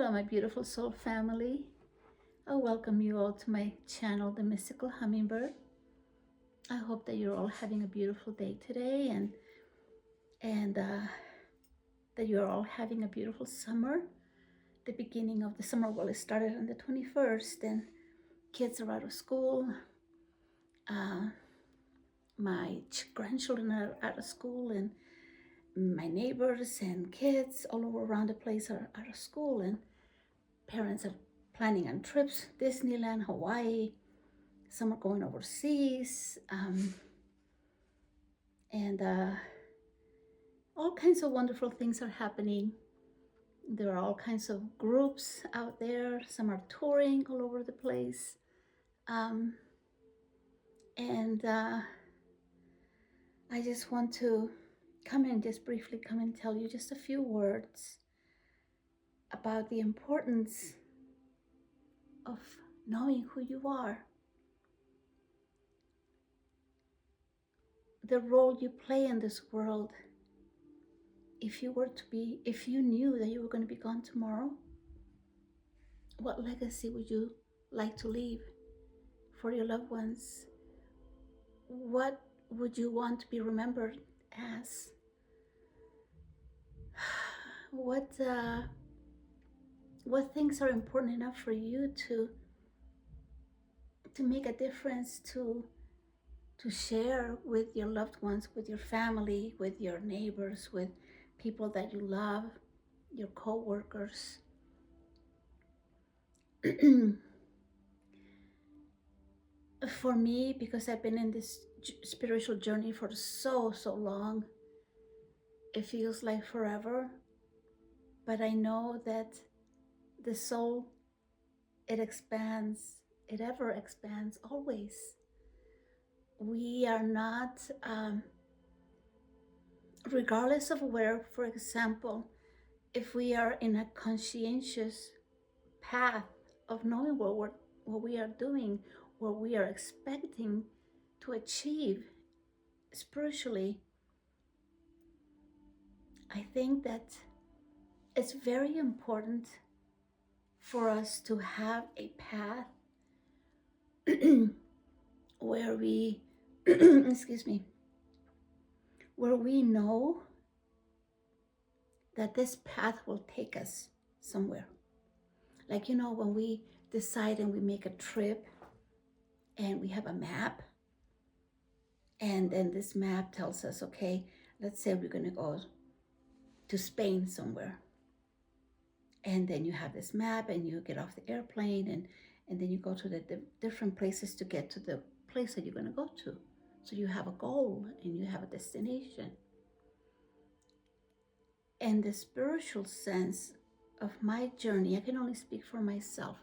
Hello, my beautiful soul family. I welcome you all to my channel, The Mystical Hummingbird. I hope that you're all having a beautiful day today and that you're all having a beautiful summer. The beginning of the summer, well, it started on the 21st, and kids are out of school. Uh, my grandchildren are out of school, and my neighbors and kids all over around the place are out of school, and parents are planning on trips, Disneyland, Hawaii. Some are going overseas, and all kinds of wonderful things are happening. There are all kinds of groups out there. Some are touring all over the place. Um, and I just want to just briefly come and tell you just a few words about the importance of knowing who you are, the role you play in this world. If you knew that you were going to be gone tomorrow, what legacy would you like to leave for your loved ones? What would you want to be remembered as? What things are important enough for you to make a difference, to share with your loved ones, with your family, with your neighbors, with people that you love, your co-workers? For me, because I've been in this spiritual journey for so long, it feels like forever. But I know that the soul, it expands, it ever expands, always. We are not, regardless of where, for example, if we are in a conscientious path of knowing what we are doing, what we are expecting to achieve spiritually, I think that it's very important for us to have a path where we, excuse me, where we know that this path will take us somewhere. Like, when we decide and we make a trip and we have a map, and then this map tells us, okay, let's say we're going to go to Spain somewhere. And then you have this map and you get off the airplane and then you go to the different places to get to the place that you're going to go to. So you have a goal and you have a destination. And the spiritual sense of my journey, I can only speak for myself.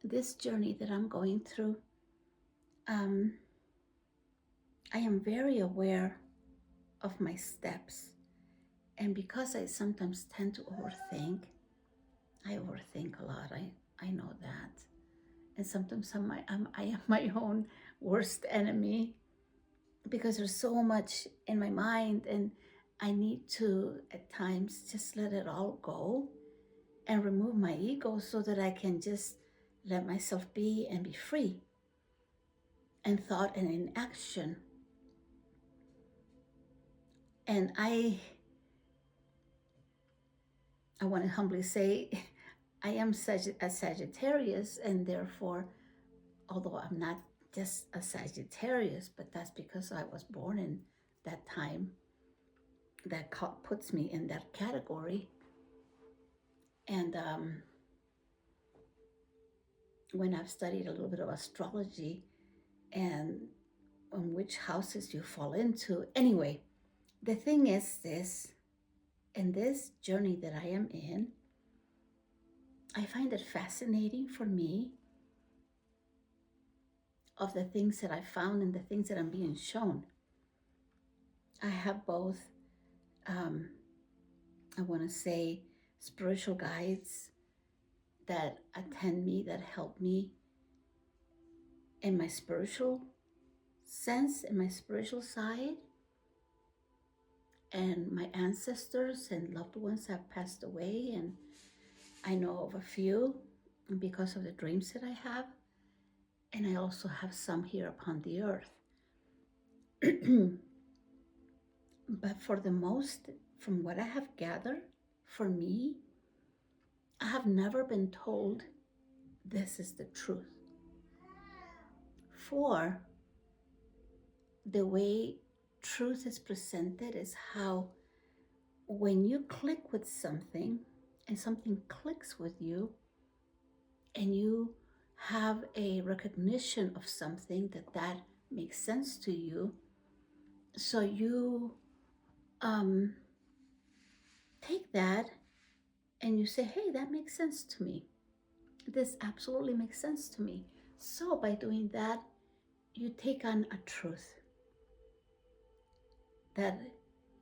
This journey that I'm going through, I am very aware of my steps. And because I sometimes tend to overthink, I overthink a lot. I know that. And sometimes I am my own worst enemy because there's so much in my mind, and I need to at times just let it all go and remove my ego so that I can just let myself be and be free in thought and in action. And I want to humbly say I am a Sagittarius, and therefore, although I'm not just a Sagittarius, but that's because I was born in that time that puts me in that category. And when I've studied a little bit of astrology and on which houses you fall into, anyway, the thing is this: in this journey that I am in, I find it fascinating for me of the things that I found and the things that I'm being shown. I have both, I want to say, spiritual guides that attend me, that help me in my spiritual sense, in my spiritual side. And my ancestors and loved ones have passed away, I know of a few because of the dreams that I have, and I also have some here upon the earth. But for the most, from what I have gathered, for me, I have never been told this is the truth. For the way truth is presented is how when you click with something and something clicks with you and you have a recognition of something that makes sense to you, so you um, take that and you say, hey, that makes sense to me. This absolutely makes sense to me. So by doing that, you take on a truth that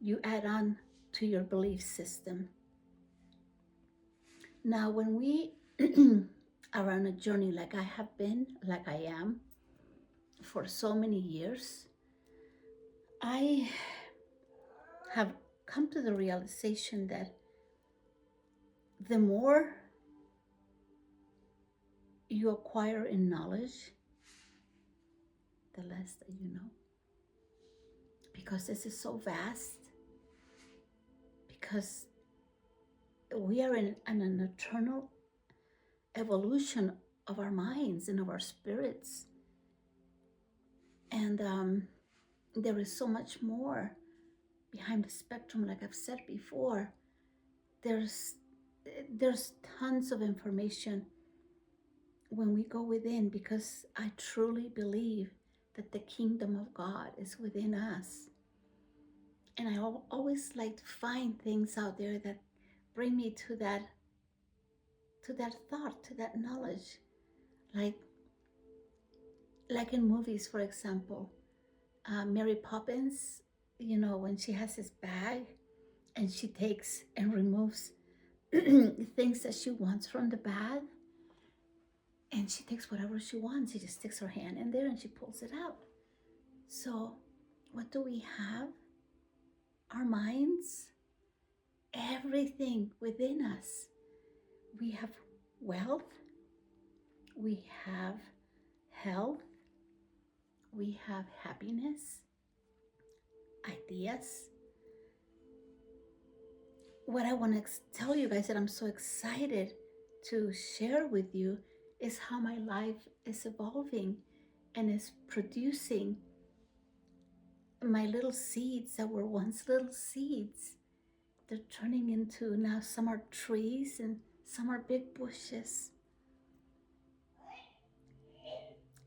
you add on to your belief system. Now, when we are on a journey like I have been, like I am, for so many years, I have come to the realization that the more you acquire in knowledge, the less that you know. Because this is so vast, because we are in an eternal evolution of our minds and of our spirits. And there is so much more behind the spectrum, like I've said before. There's tons of information when we go within, because I truly believe that the kingdom of God is within us. And I always like to find things out there that bring me to that thought, to that knowledge. Like in movies, for example, Mary Poppins, when she has this bag and she takes and removes things that she wants from the bag, and she takes whatever she wants. She just sticks her hand in there and she pulls it out. So what do we have? Our minds, everything within us. We have wealth, we have health, we have happiness, ideas. What I want to tell you guys that I'm so excited to share with you is how my life is evolving and is producing my little seeds that were once little seeds. They're turning into, now some are trees and some are big bushes.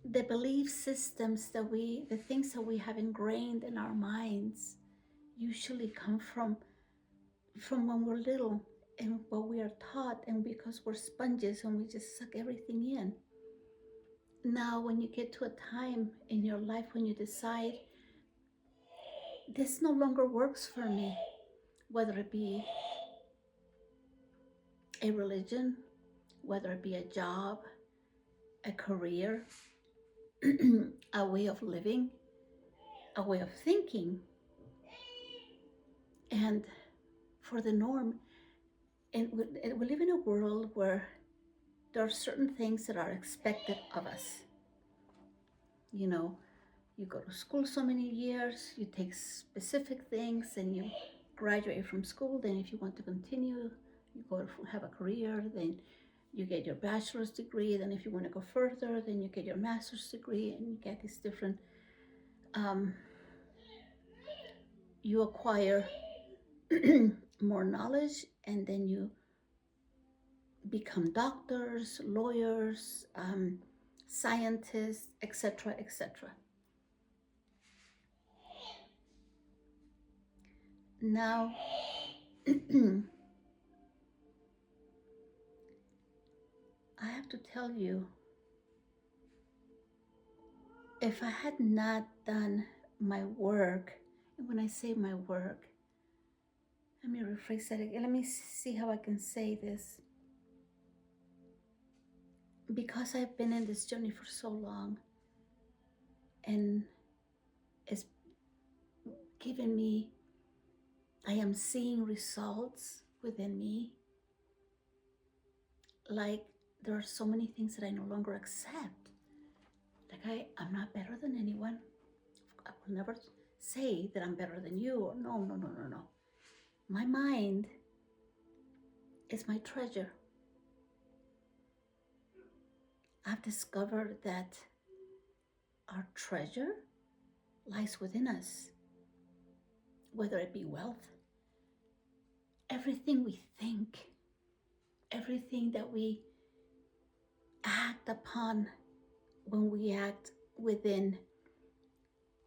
The belief systems the things that we have ingrained in our minds usually come from when we're little and what we are taught, and because we're sponges and we just suck everything in. Now, when you get to a time in your life when you decide, this no longer works for me, whether it be a religion, whether it be a job, a career, a way of living, a way of thinking, and for the norm. And we live in a world where there are certain things that are expected of us. You go to school so many years, you take specific things, and you graduate from school. Then if you want to continue, you go to have a career, then you get your bachelor's degree. Then if you want to go further, then you get your master's degree, and you get these different, you acquire more knowledge, and then you become doctors, lawyers, scientists, etc., etc. Now, I have to tell you, if I had not done my work, and when I say my work, let me rephrase that again. Let me see how I can say this. Because I've been in this journey for so long, and it's given me, I am seeing results within me. like there are so many things that I no longer accept. Like I'm not better than anyone. I will never say that I'm better than you, or no, no, no, no, no. My mind is my treasure. I've discovered that our treasure lies within us, whether it be wealth, everything we think, everything that we act upon when we act within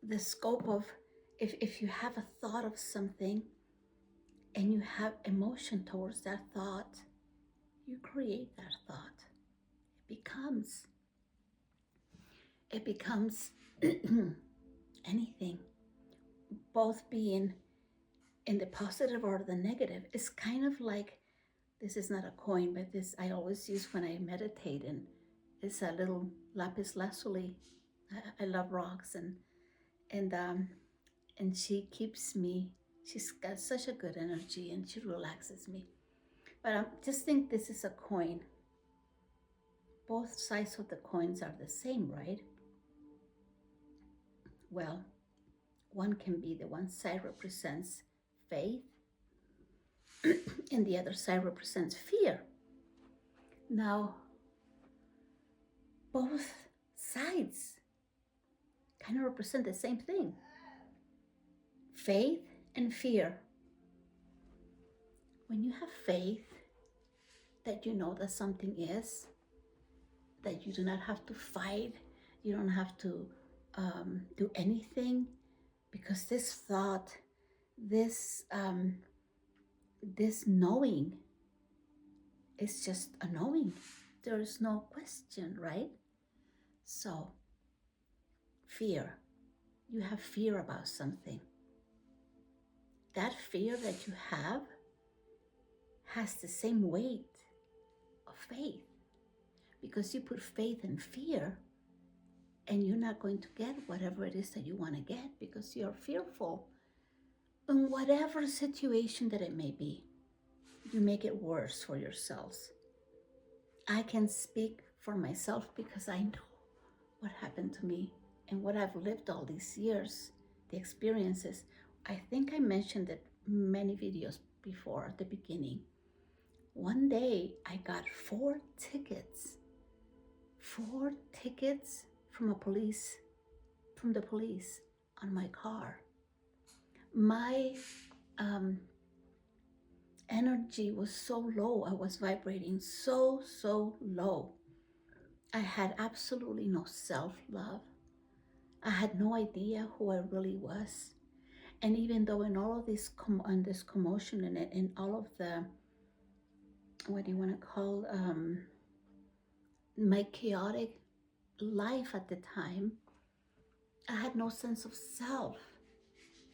the scope of, if you have a thought of something and you have emotion towards that thought, you create that thought. It becomes anything, both being in the positive or the negative. It's kind of like, this is not a coin, but this I always use when I meditate, and it's a little lapis lazuli. I love rocks, and she keeps me. She's got such a good energy, and she relaxes me. But I just think this is a coin. Both sides of the coins are the same, right? Well, one can be, the one side represents faith, and the other side represents fear. Now, both sides kind of represent the same thing: faith and fear. When you have faith that you know that something is, that you do not have to fight, you don't have to do anything, because this thought, this knowing is just a knowing. There is no question, right? So, fear. You have fear about something. That fear that you have has the same weight of faith, because you put faith in fear, and you're not going to get whatever it is that you want to get because you're fearful. In whatever situation that it may be, you make it worse for yourselves. I can speak for myself because I know what happened to me and what I've lived all these years, the experiences. I think I mentioned it many videos before at the beginning. One day I got 4 tickets from the police on my car. My energy was so low. I was vibrating so low. I had absolutely no self-love. I had no idea who I really was. And even though in all of this this commotion in it, in all of the, what do you want to call, my chaotic life at the time, I had no sense of self.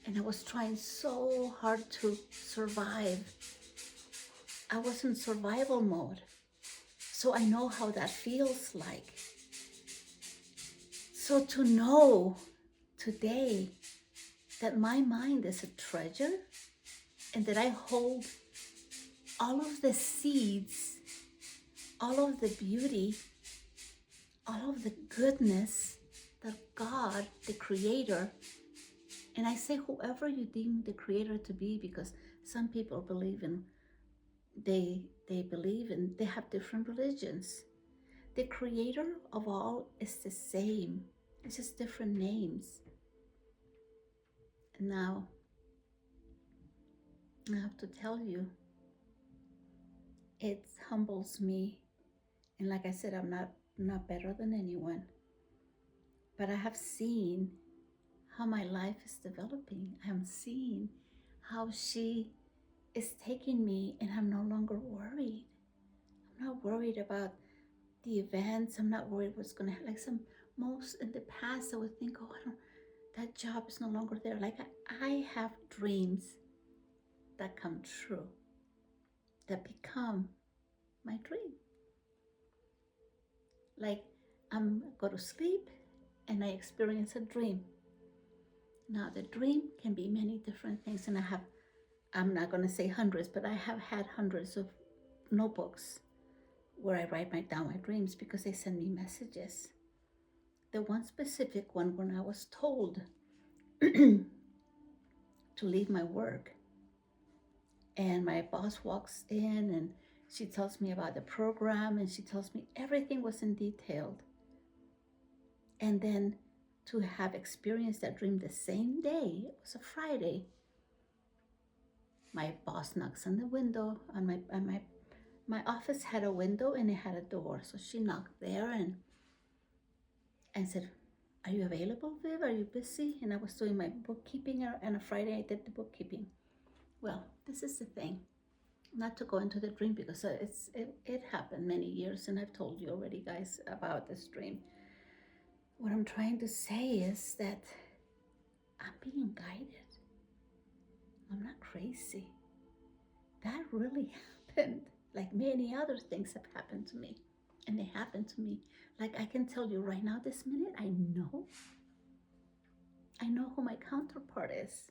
And I was trying so hard to survive. I was in survival mode. So I know how that feels like. So to know today that my mind is a treasure, and that I hold all of the seeds, all of the beauty, all of the goodness that God, the Creator, and I say whoever you deem the Creator to be, because some people believe in, they believe in, they have different religions. The Creator of all is the same. It's just different names. Now, I have to tell you, it humbles me. And like I said, I'm not better than anyone. But I have seen how my life is developing. I'm seeing how she is taking me, and I'm no longer worried. I'm not worried about the events. I'm not worried what's going to happen. Like most in the past, I would think, oh, that job is no longer there. Like I have dreams that come true, that become my dream. Like I'm go to sleep and I experience a dream. Now the dream can be many different things, and I'm not going to say hundreds, but I have had hundreds of notebooks where I write down my dreams because they send me messages. The one specific one when I was told to leave my work, and my boss walks in and she tells me about the program and she tells me everything was in detailed. And then to have experienced that dream the same day, it was a Friday, my boss knocks on the window on my office had a window and it had a door. So she knocked there and said, "Are you available, Viv? Are you busy?" And I was doing my bookkeeping, and on a Friday I did the bookkeeping. Well, this is the thing. Not to go into the dream because it happened many years, and I've told you already, guys, about this dream. What I'm trying to say is that I'm being guided. I'm not crazy. That really happened. Like many other things have happened to me. And they happened to me. Like I can tell you right now, this minute, I know who my counterpart is.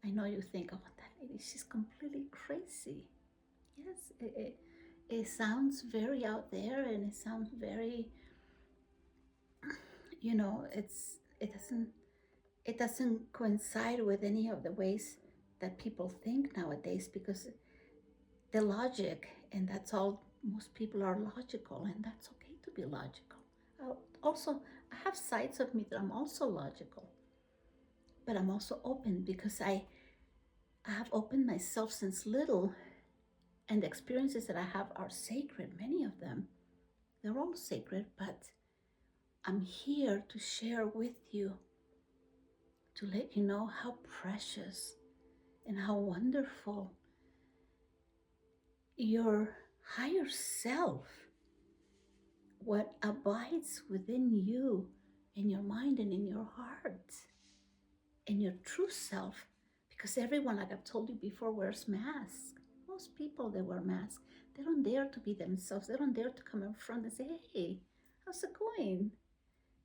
I know you think, oh, that lady, she's completely crazy. Yes, it sounds very out there, and it sounds very, it doesn't coincide with any of the ways that people think nowadays, because the logic, and that's all, most people are logical, and that's okay to be logical. Also, I have sides of me that I'm also logical, but I'm also open because I have opened myself since little, and the experiences that I have are sacred, many of them. They're all sacred, but I'm here to share with you, to let you know how precious and how wonderful your higher self, what abides within you, in your mind and in your heart, and your true self. Because everyone, like I've told you before, wears masks. Most people, they wear masks. They don't dare to be themselves. They don't dare to come in front and say, "Hey, how's it going?"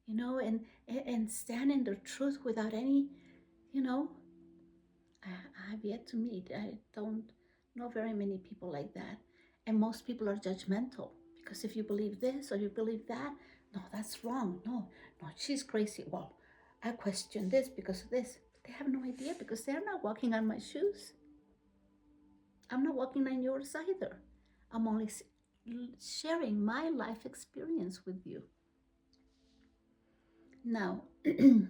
And stand in their truth without any, you know. I have yet to meet. I don't know very many people like that. And most people are judgmental because if you believe this or you believe that, no, that's wrong. No, no, she's crazy. Well, I question this because of this. They have no idea because they're not walking on my shoes. I'm not walking on yours either. I'm only sharing my life experience with you. Now, to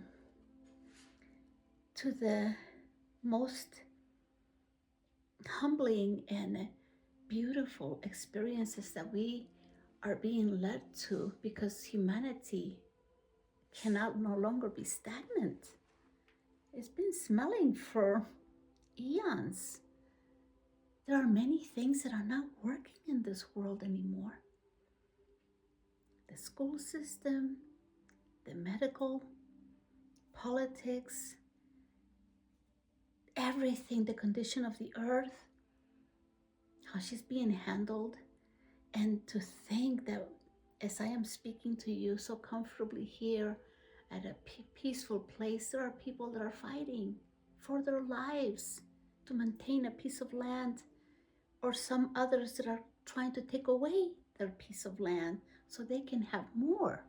the most humbling and beautiful experiences that we are being led to, because humanity cannot no longer be stagnant. It's been smelling for eons. There are many things that are not working in this world anymore. The school system, the medical, politics, everything, the condition of the earth, how she's being handled. And to think that as I am speaking to you so comfortably here at a peaceful place, there are people that are fighting for their lives to maintain a piece of land, or some others that are trying to take away their piece of land so they can have more,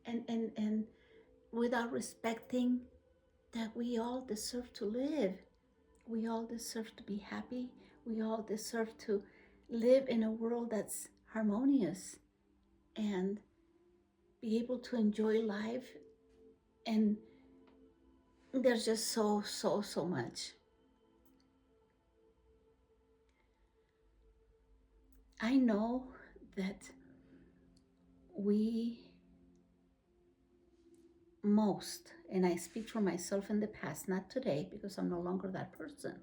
and without respecting that we all deserve to live. We all deserve to be happy. We all deserve to live in a world that's harmonious and be able to enjoy life. And there's just so much. I know that we most, and I speak for myself in the past, not today because I'm no longer that person.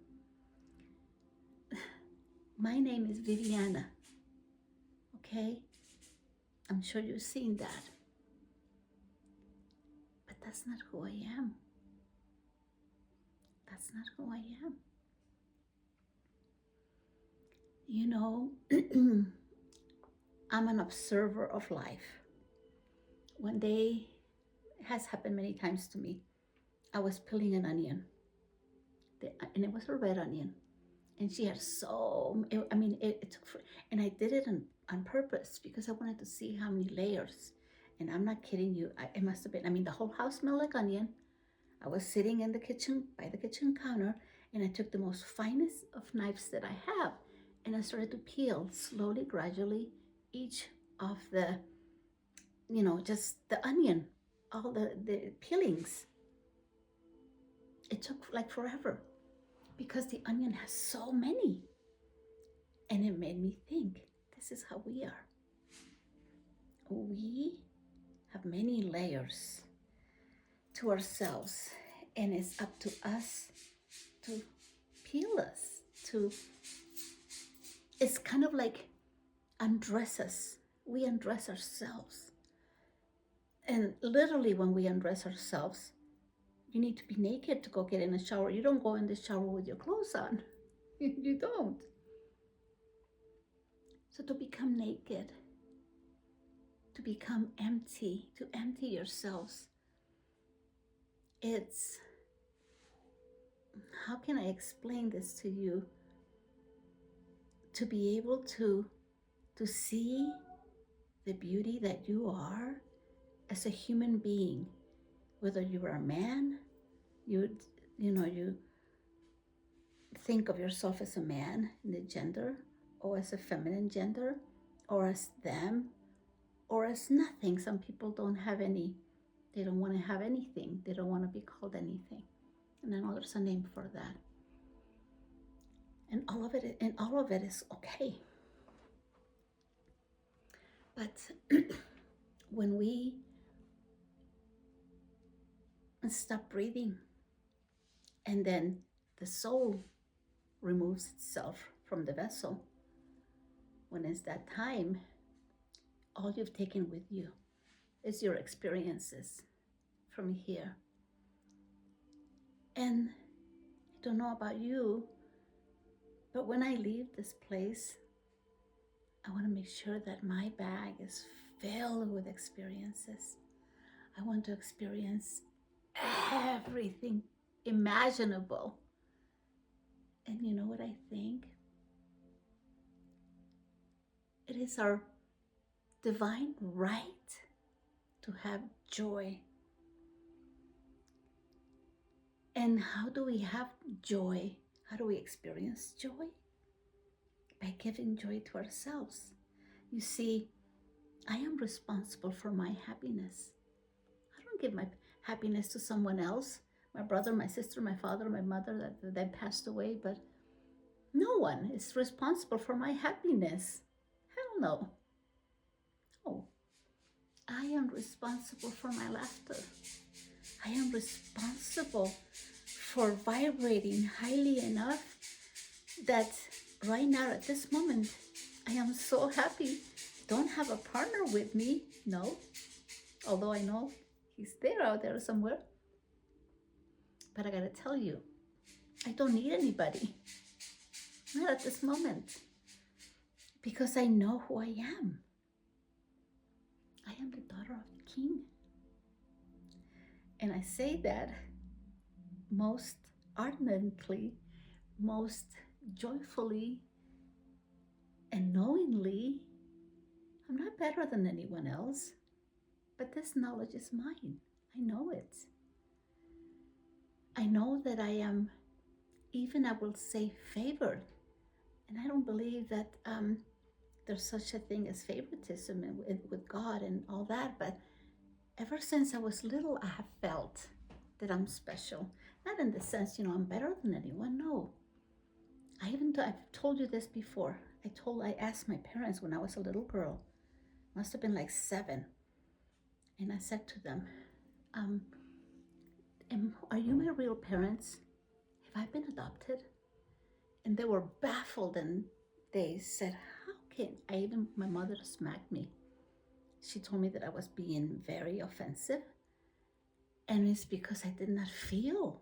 My name is Viviana, okay? I'm sure you've seen that. But that's not who I am. That's not who I am. You know, I'm an observer of life. One day, it has happened many times to me, I was peeling an onion, and it was a red onion. And she had it took, and I did it on purpose because I wanted to see how many layers. And I'm not kidding you. It must have been, the whole house smelled like onion. I was sitting in the kitchen, by the kitchen counter, and I took the most finest of knives that I have, and I started to peel slowly, gradually, each of the, just the onion, all the peelings. It took like forever because the onion has so many. And it made me think, this is how we are. We have many layers to ourselves, and it's up to us to peel us, to, it's kind of like undress us. We undress ourselves. And literally, when we undress ourselves, you need to be naked to go get in a shower. You don't go in the shower with your clothes on. You don't. So to become naked, to become empty, to empty yourselves, it's, how can I explain this to you? To be able to see the beauty that you are as a human being, whether you are a man, you think of yourself as a man in the gender, or as a feminine gender, or as them, or as nothing. Some people don't have any, they don't want to have anything. They don't want to be called anything. And I know there's a name for that. And all of it is okay. But when we stop breathing, and then the soul removes itself from the vessel, when it's that time, all you've taken with you is your experiences from here. And I don't know about you, but when I leave this place, I want to make sure that my bag is filled with experiences. I want to experience everything imaginable. And you know what I think? It is our divine right to have joy. And how do we have joy? How do we experience joy? By giving joy to ourselves. You see, I am responsible for my happiness. I don't give my happiness to someone else, my brother, my sister, my father, my mother that passed away, but no one is responsible for my happiness. Hell no. No. I am responsible for my laughter. I am responsible for vibrating highly enough that right now at this moment, I am so happy. Don't have a partner with me, no. Although I know he's there out there somewhere. But I gotta tell you, I don't need anybody. Not at this moment. Because I know who I am. I am the daughter of the King. And I say that most ardently, most joyfully, and knowingly. I'm not better than anyone else, but this knowledge is mine. I know it. I know that I am, even I will say, favored. And I don't believe that there's such a thing as favoritism with God and all that, but ever since I was little, I have felt that I'm special. Not in the sense, I'm better than anyone, no. I've told you this before. I asked my parents when I was a little girl, must have been like 7, and I said to them, are you my real parents? Have I been adopted? And they were baffled, and they said, how can my mother smacked me. She told me that I was being very offensive, and it's because I did not feel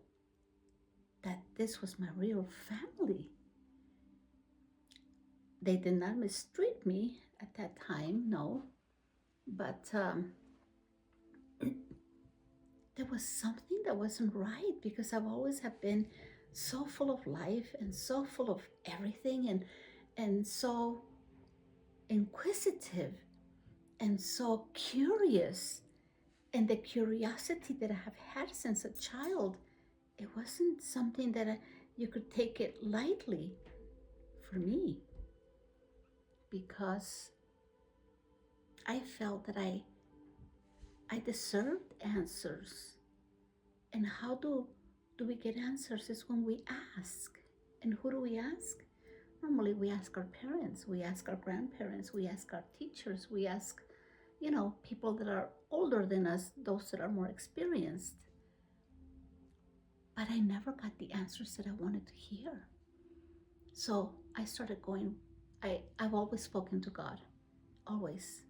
that this was my real family. They did not mistreat me at that time, no, but there was something that wasn't right, because I've always have been so full of life and so full of everything, and so inquisitive and so curious. And the curiosity that I have had since a child, it wasn't something that you could take it lightly for me, because I felt that I deserved answers. And how do we get answers? Is when we ask. And who do we ask? Normally we ask our parents, we ask our grandparents, we ask our teachers, we ask, people that are older than us, those that are more experienced. But I never got the answers that I wanted to hear. So I started going, I've always spoken to God, always.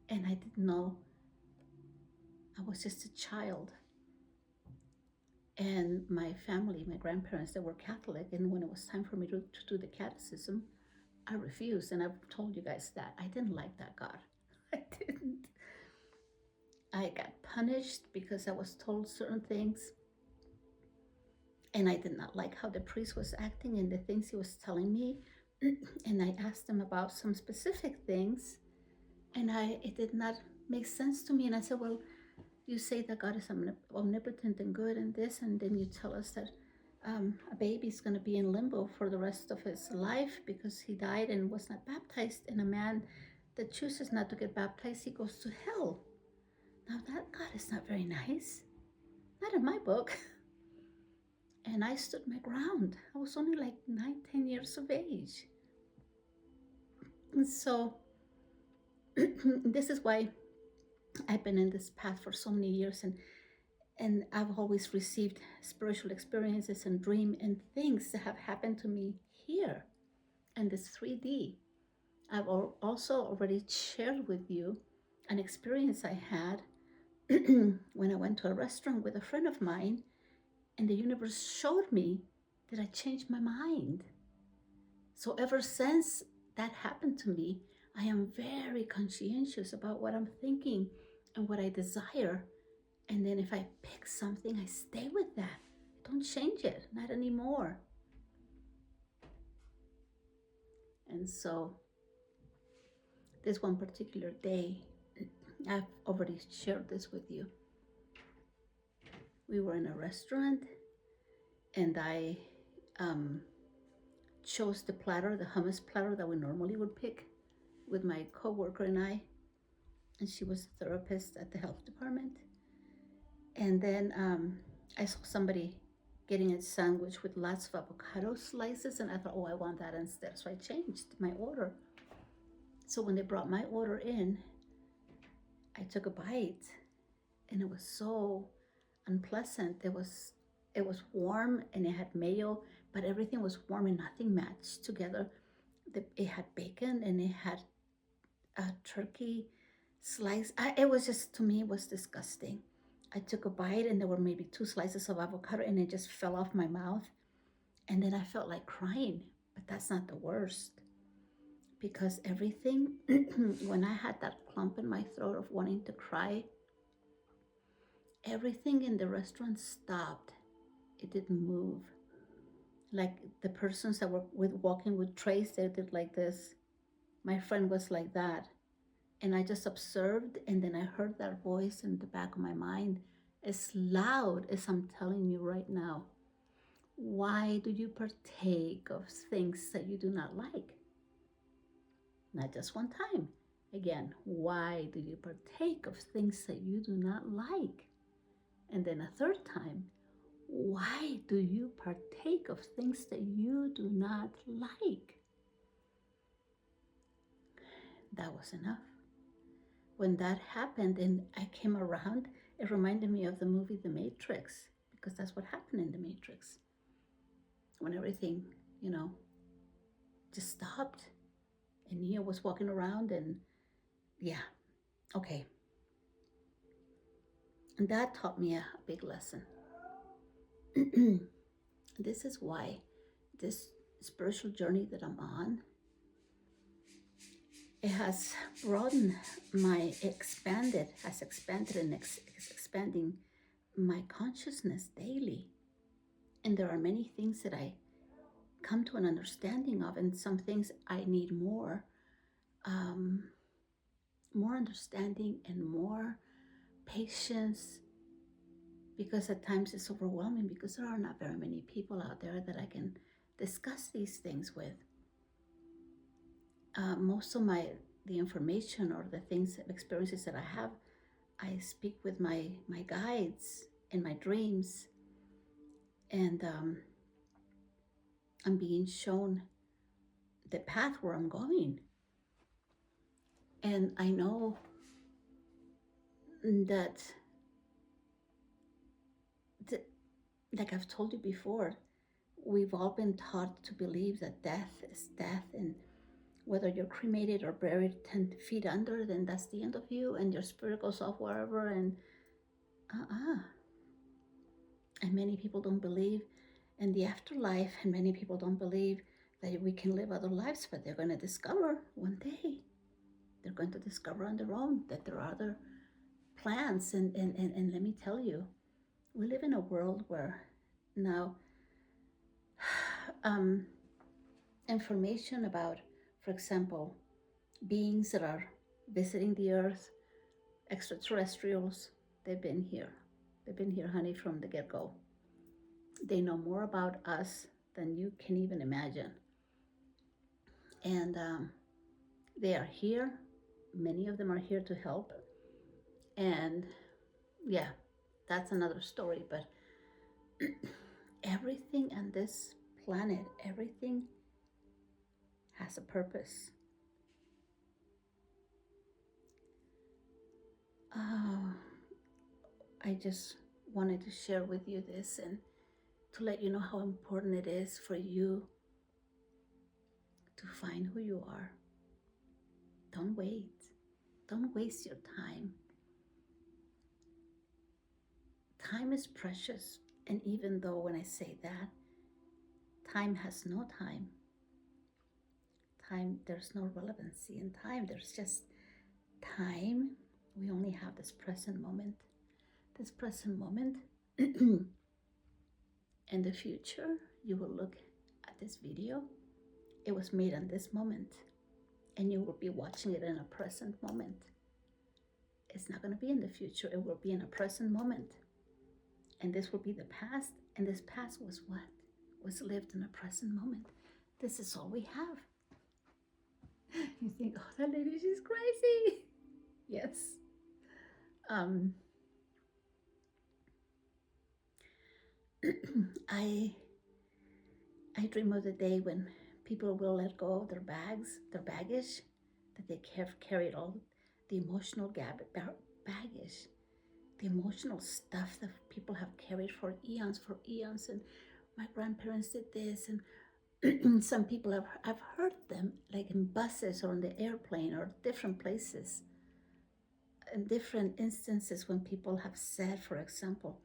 And I didn't know, I was just a child. And my family, my grandparents, they were Catholic. And when it was time for me to do the catechism, I refused. And I've told you guys that. I didn't like that God. I didn't. I got punished because I was told certain things. And I did not like how the priest was acting and the things he was telling me. And I asked him about some specific things. And it did not make sense to me. And I said, well, you say that God is omnipotent and good and this, and then you tell us that a baby is going to be in limbo for the rest of his life because he died and was not baptized, and a man that chooses not to get baptized, he goes to hell. Now that God is not very nice, not in my book. And I stood my ground. I was only like 9-10 years of age. And so this is why I've been in this path for so many years, and I've always received spiritual experiences and dream and things that have happened to me here in this 3D. I've also already shared with you an experience I had when I went to a restaurant with a friend of mine, and the universe showed me that I changed my mind. So ever since that happened to me, I am very conscientious about what I'm thinking and what I desire. And then if I pick something, I stay with that. I don't change it, not anymore. And so this one particular day, I've already shared this with you. We were in a restaurant, and I chose the platter, the hummus platter that we normally would pick with my coworker and I. And she was a therapist at the health department. And then I saw somebody getting a sandwich with lots of avocado slices, and I thought, oh, I want that instead. So I changed my order. So when they brought my order in, I took a bite, and it was so unpleasant. It was warm, and it had mayo, but everything was warm and nothing matched together. It had bacon, and it had a turkey slice. It was just, to me, it was disgusting. I took a bite, and there were maybe 2 slices of avocado, and it just fell off my mouth. And then I felt like crying, but that's not the worst. Because everything, when I had that clump in my throat of wanting to cry, everything in the restaurant stopped. It didn't move. Like the persons that were walking with trays, they did like this. My friend was like that. And I just observed, and then I heard that voice in the back of my mind, as loud as I'm telling you right now. Why do you partake of things that you do not like? Not just one time. Again, why do you partake of things that you do not like? And then a third time, why do you partake of things that you do not like? That was enough. When that happened and I came around, it reminded me of the movie The Matrix, because that's what happened in The Matrix. When everything, just stopped, and Neo was walking around, and yeah, okay. And that taught me a big lesson. This is why this spiritual journey that I'm on, it has broadened has expanded and expanding my consciousness daily. And there are many things that I come to an understanding of, and some things I need um, more understanding and more patience, because at times it's overwhelming because there are not very many people out there that I can discuss these things with. Most of the information or the things, experiences that I have, I speak with my guides in my dreams, and I'm being shown the path where I'm going. And I know that, like I've told you before, we've all been taught to believe that death is death, and whether you're cremated or buried 10 feet under, then that's the end of you, and your spirit goes off wherever. And and many people don't believe in the afterlife, and many people don't believe that we can live other lives, but they're going to discover one day, they're going to discover on their own that there are other plans. And let me tell you, we live in a world where now information about, for example, beings that are visiting the earth, extraterrestrials, they've been here. They've been here, honey, from the get-go. They know more about us than you can even imagine. And they are here. Many of them are here to help. And yeah, that's another story. But everything on this planet, everything has a purpose. I just wanted to share with you this and to let you know how important it is for you to find who you are. Don't wait. Don't waste your time. Time is precious. And even though when I say that, time has no time. Time, there's no relevancy in time. There's just time. We only have this present moment. This present moment. In the future, you will look at this video. It was made on this moment, and you will be watching it in a present moment. It's not going to be in the future. It will be in a present moment. And this will be the past. And this past was what? Was lived in a present moment. This is all we have. You think, oh, that lady, she's crazy. Yes. I dream of the day when people will let go of their bags, their baggage, that they carried all the emotional baggage, the emotional stuff that people have carried for eons, and my grandparents did this, and some people I've heard them, like in buses or on the airplane or different places, in different instances when people have said, for example,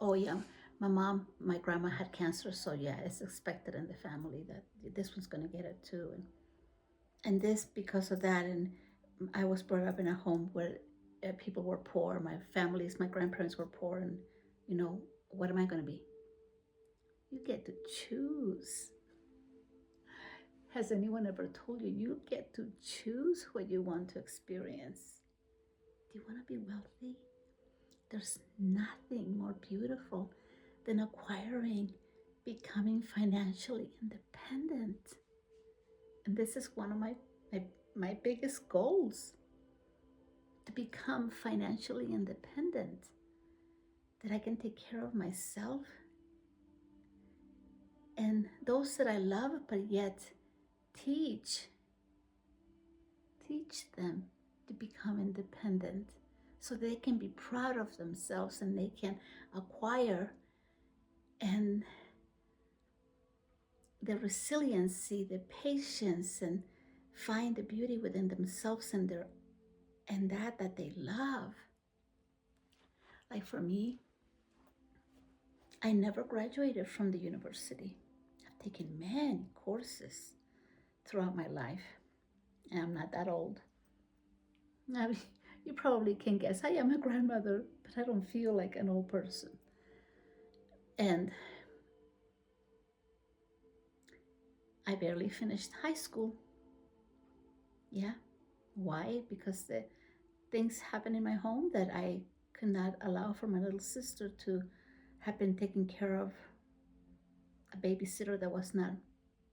oh yeah, my grandma had cancer, so yeah, it's expected in the family that this one's going to get it too, and this because of that. And I was brought up in a home where people were poor. My grandparents were poor, and what am I going to be? You get to choose. Has anyone ever told you you get to choose what you want to experience? Do you want to be wealthy? There's nothing more beautiful than becoming financially independent. And this is one of my biggest goals, to become financially independent, that I can take care of myself and those that I love, but yet teach them to become independent so they can be proud of themselves and they can acquire and the resiliency, the patience, and find the beauty within themselves and that they love. Like for me, I never graduated from the university. I've taken many courses throughout my life, and I'm not that old. I mean, you probably can guess I am a grandmother, but I don't feel like an old person. And I barely finished high school. Yeah. Why? Because the things happened in my home that I could not allow for my little sister to have been taken care of, a babysitter that was not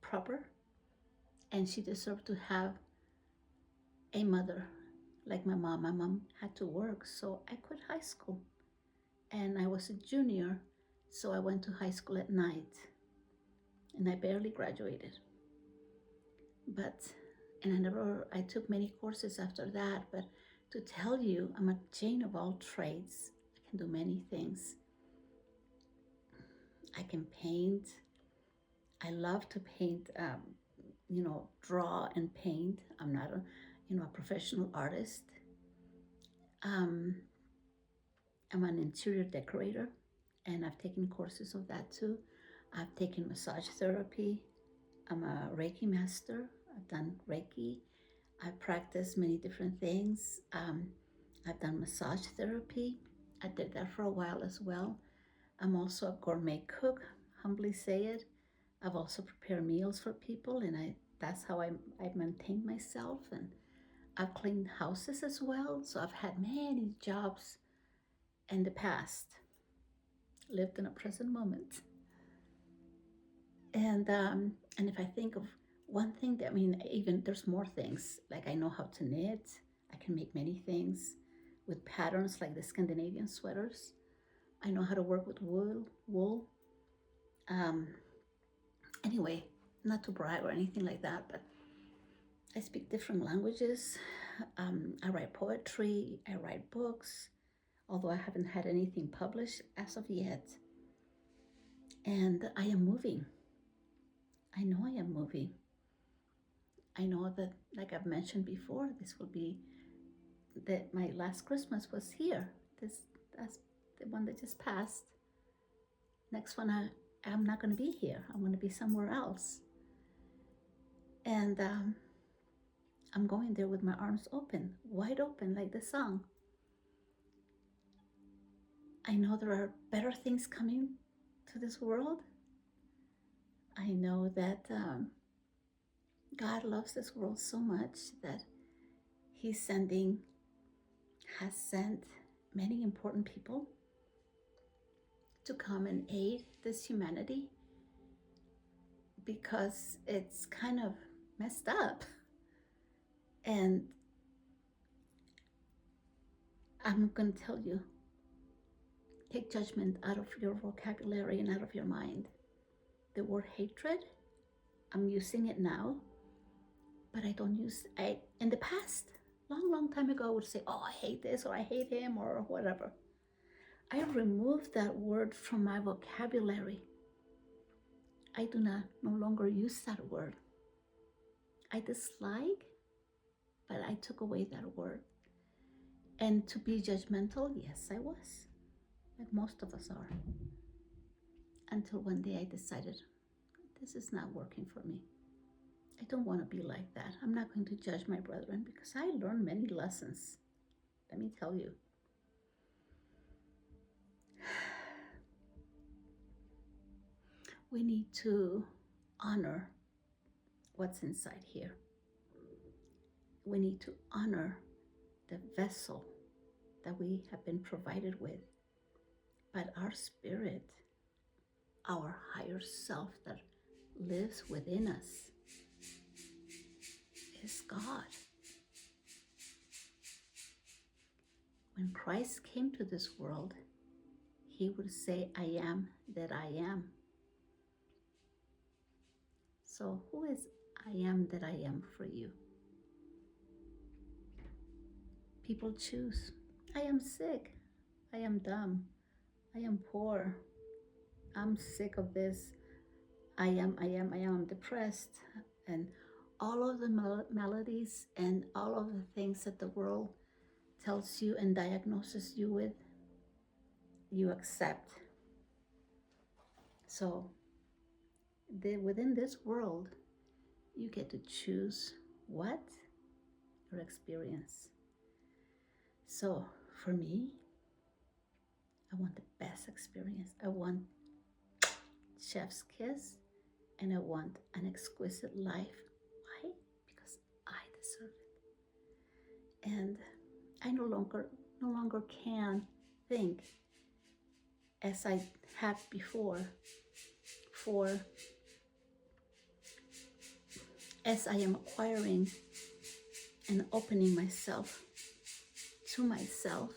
proper, and she deserved to have a mother like my mom. My mom had to work, so I quit high school. And I was a junior, so I went to high school at night, and I barely graduated. But, and I took many courses after that, but to tell you, I'm a Jane of all trades. I can do many things. I can paint. I love to paint, draw and paint. I'm not a professional artist. Um, I'm an interior decorator, and I've taken courses of that too. I've taken massage therapy. I'm a Reiki master. I've done Reiki. I practice many different things. I've done massage therapy. I did that for a while as well. I'm also a gourmet cook, humbly say it. I've also prepared meals for people, and that's how I maintain myself. And I've cleaned houses as well. So I've had many jobs in the past, lived in a present moment. And if I think of one thing that, I mean, even there's more things. Like I know how to knit. I can make many things with patterns like the Scandinavian sweaters. I know how to work with wool. Um, anyway, not to brag or anything like that, but I speak different languages. I write poetry. I write books, although I haven't had anything published as of yet. And I am moving. I know I am moving. I know that, like I've mentioned before, this will be that my last Christmas was here. That's the one that just passed. Next one, I'm not going to be here. I'm going to be somewhere else, and I'm going there with my arms open, wide open, like the song. I know there are better things coming to this world. I know that God loves this world so much that He's has sent many important people to come and aid this humanity, because it's kind of messed up. And I'm going to tell you, take judgment out of your vocabulary and out of your mind. The word hatred, I'm using it now, but I don't use I in the past, long time ago, I would say, oh, I hate this, or I hate him, or whatever. I removed that word from my vocabulary. I do not no longer use that word. I dislike, but I took away that word. And to be judgmental, yes, I was, like most of us are. Until one day I decided, this is not working for me. I don't want to be like that. I'm not going to judge my brethren, because I learned many lessons. Let me tell you. We need to honor what's inside here. We need to honor the vessel that we have been provided with. But our spirit, our higher self that lives within us, is God. When Christ came to this world, He would say, I am that I am. So who is I am that I am for you? People choose. I am sick. I am dumb. I am poor. I'm sick of this. I'm depressed. And all of the maladies and all of the things that the world tells you and diagnoses you with, you accept. So within this world, you get to choose what your experience. So for me, I want the best experience. I want chef's kiss, and I want an exquisite life. Why? Because I deserve it. And I no longer can think as I had before, for as I am acquiring and opening myself to myself,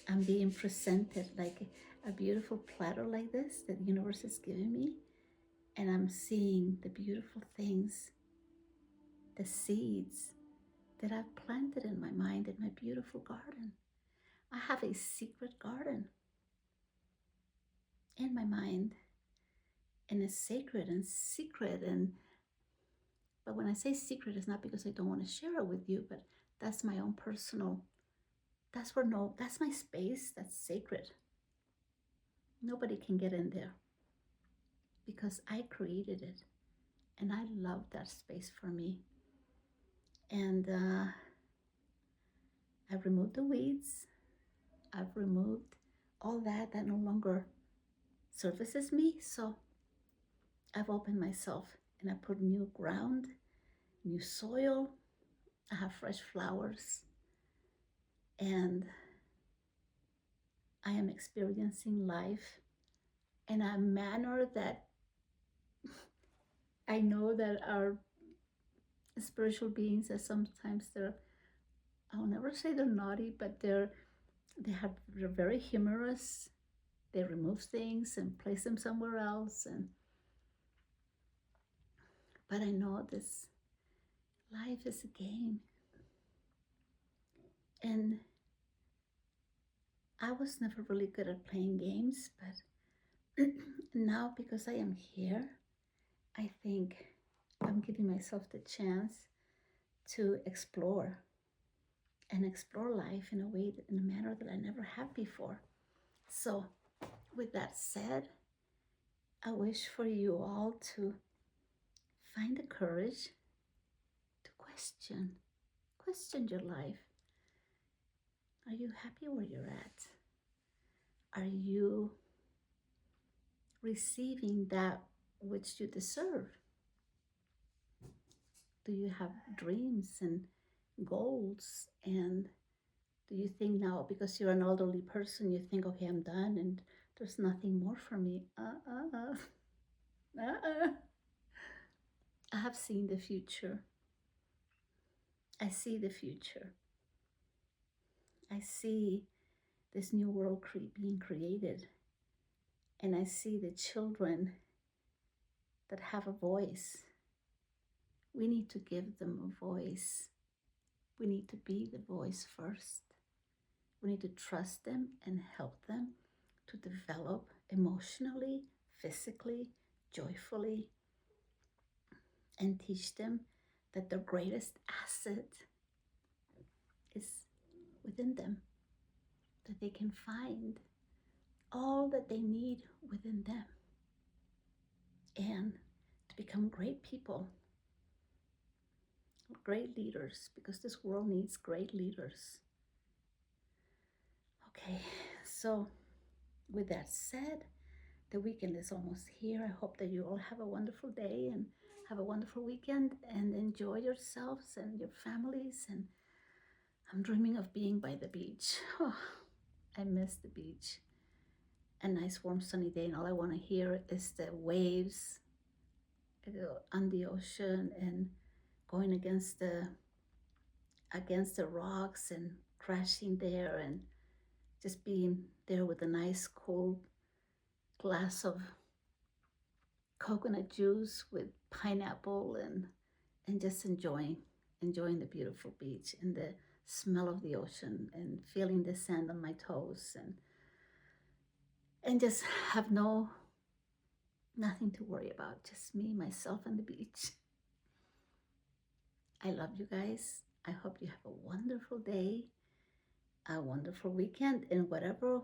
I'm being presented like a beautiful platter like this that the universe is giving me, and I'm seeing the beautiful things, the seeds that I've planted in my mind in my beautiful garden. I have a secret garden in my mind, and it's sacred and secret. And but when I say secret, it's not because I don't want to share it with you, but that's my own personal. That's my space. That's sacred. Nobody can get in there because I created it, and I love that space for me. And I've removed the weeds. I've removed all that no longer services me. So I've opened myself, and I put new ground, new soil. I have fresh flowers, and I am experiencing life in a manner that I know that our spiritual beings, that sometimes I'll never say they're naughty, but they're very humorous. They remove things and place them somewhere else. But I know this life is a game. And I was never really good at playing games, but now because I am here, I think I'm giving myself the chance to explore and explore life in a manner that I never have before. So, with that said, I wish for you all to find the courage to question your life. Are you happy where you're at? Are you receiving that which you deserve? Do you have dreams and goals? And do you think now, because you're an elderly person, you think, okay, I'm done and there's nothing more for me? I have seen the future. I see the future. I see this new world being created. And I see the children that have a voice. We need to give them a voice. We need to be the voice first. We need to trust them and help them to develop emotionally, physically, joyfully, and teach them that their greatest asset is within them, that they can find all that they need within them, and to become great people, great leaders, because this world needs great leaders. Okay, so with that said, the weekend is almost here. I hope that you all have a wonderful day and have a wonderful weekend and enjoy yourselves and your families. And I'm dreaming of being by the beach. Oh, I miss the beach. A nice warm sunny day, and all I want to hear is the waves on the ocean and going against the rocks and crashing there, and just being there with a nice cold glass of coconut juice with pineapple, and just enjoying the beautiful beach and the smell of the ocean and feeling the sand on my toes, and just have nothing to worry about, just me, myself, and the beach. I love you guys. I hope you have a wonderful day, a wonderful weekend, and whatever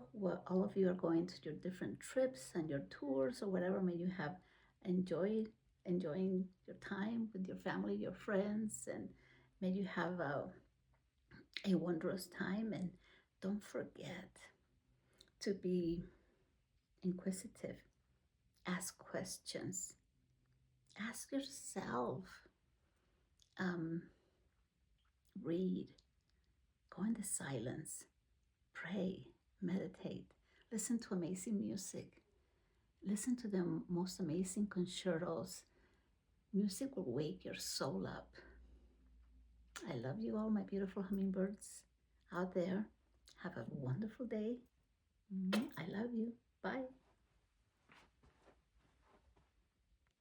all of you are going to your different trips and your tours or whatever, may you have enjoying your time with your family, your friends, and may you have a wondrous time. And don't forget to be inquisitive. Ask questions. Ask yourself. Read. Go in the silence. Pray. Meditate. Listen to amazing music. Listen to the most amazing concertos. Music will wake your soul up. I love you all, my beautiful hummingbirds out there. Have a wonderful day. I love you. Bye.